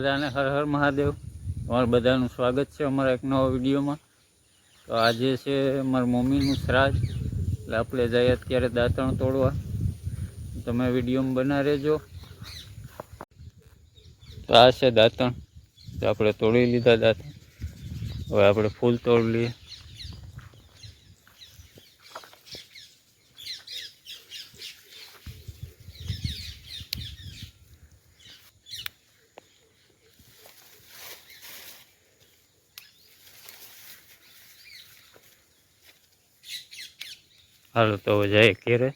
બધાને હર હર મહાદેવ। તમારું બધાનું સ્વાગત છે અમારા એક નવા વિડીયોમાં। તો આજે છે મારી મમ્મીનું શ્રાદ્ધ, એટલે આપણે જઈએ અત્યારે દાંતણ તોડવા। તમે વિડીયોમાં બના રહેજો। તો આ છે દાંતણ, તો આપણે તોડી લીધા દાંતણ। હવે આપણે ફૂલ તોડી લઈએ। હાલો તો હવે જાય ઘેરે।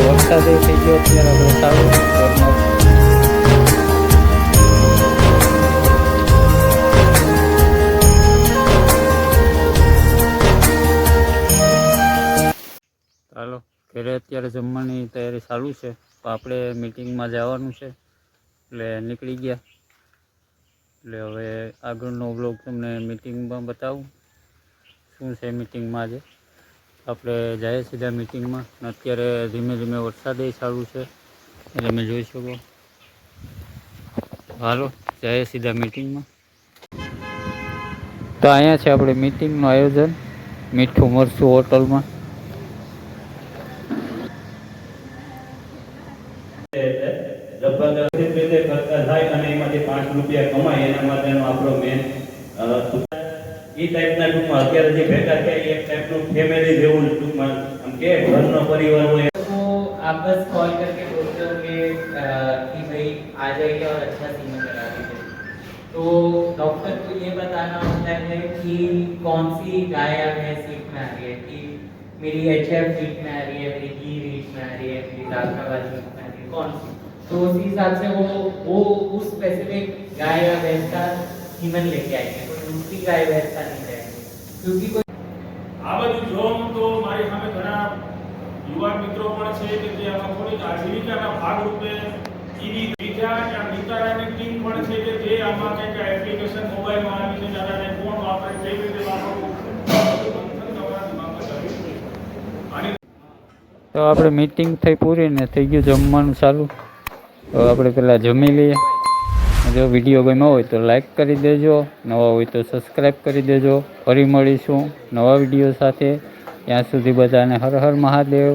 વરસાદ થઈ ગયો અત્યારે સારું। ચાલો ઘરે અત્યારે જમવાની તૈયારી ચાલુ છે, તો આપણે મીટિંગમાં જવાનું છે એટલે નીકળી ગયા। એટલે હવે આગળનો બ્લોગ તમને મીટિંગમાં બતાવું શું છે મીટિંગમાં। આજે આપણે જઈએ સીધા મીટિંગમાં। અત્યારે ધીમે ધીમે વરસાદ ચાલુ છે એટલે તમે જોઈ શકો। હાલો જઈએ સીધા મીટિંગમાં। તો અહીંયા છે આપણે મીટિંગનું આયોજન મીઠું મરચું હોટલમાં। લગભગ રીતે ખર્ચા થાય અને એમાંથી 5 રૂપિયા કમાય એના માટેનો આપણો મેન ઈ ટાઈપના ટૂંકમાં અત્યારે જે ભેગા થયા એક ટાઈપનું ફેમિલી જેવું ટૂંકમાં આમ કે ઘરનો પરિવાર હોય तो आप बस कॉल करके बोलते हो कि भाई आ जाइए और अच्छा सीमेंट करा दीजिए। तो डॉक्टर को ये बताना होता है कि कौन सी गाय या भैंस रीट में आ रही है, कि मेरी HF रीट में आ रही है, मेरी घी रीट में आ रही है, मेरी दाखलाबाद रीट में आ रही है, कौन सी। तो उसी हिसाब से वो उस स्पेसिफिक गाय या भैंस का सीमन लेके आएंगे, कोई दूसरी गाय भैंस का नहीं रहेंगे। क्योंकि कोई આ બધું જોમ તો મારી સામે ઘણા યુવા મિત્રો પણ છે કે જે આમાં થોડીક આજીવિકાના ભાગરૂપે ઈવી બીજા કે મિત્રાની ટીમ પણ છે કે જે આમાં કંઈક એપ્લિકેશન મોબાઈલમાં આવી છે દાદાને કોણ વાપરે કેવી રીતે વાપરવું અને તો આપણે મીટિંગ થઈ પૂરી ને થઈ ગયું જમવાનું ચાલુ। તો આપણે પહેલાં જમી લઈએ। જો વિડીયો ગમ્યો હોય તો લાઈક કરી દેજો, નવા હોય તો સબસ્ક્રાઈબ કરી દેજો। ફરી મળીશું નવા વિડીયો સાથે, ત્યાં સુધી બધાને હર હર મહાદેવ।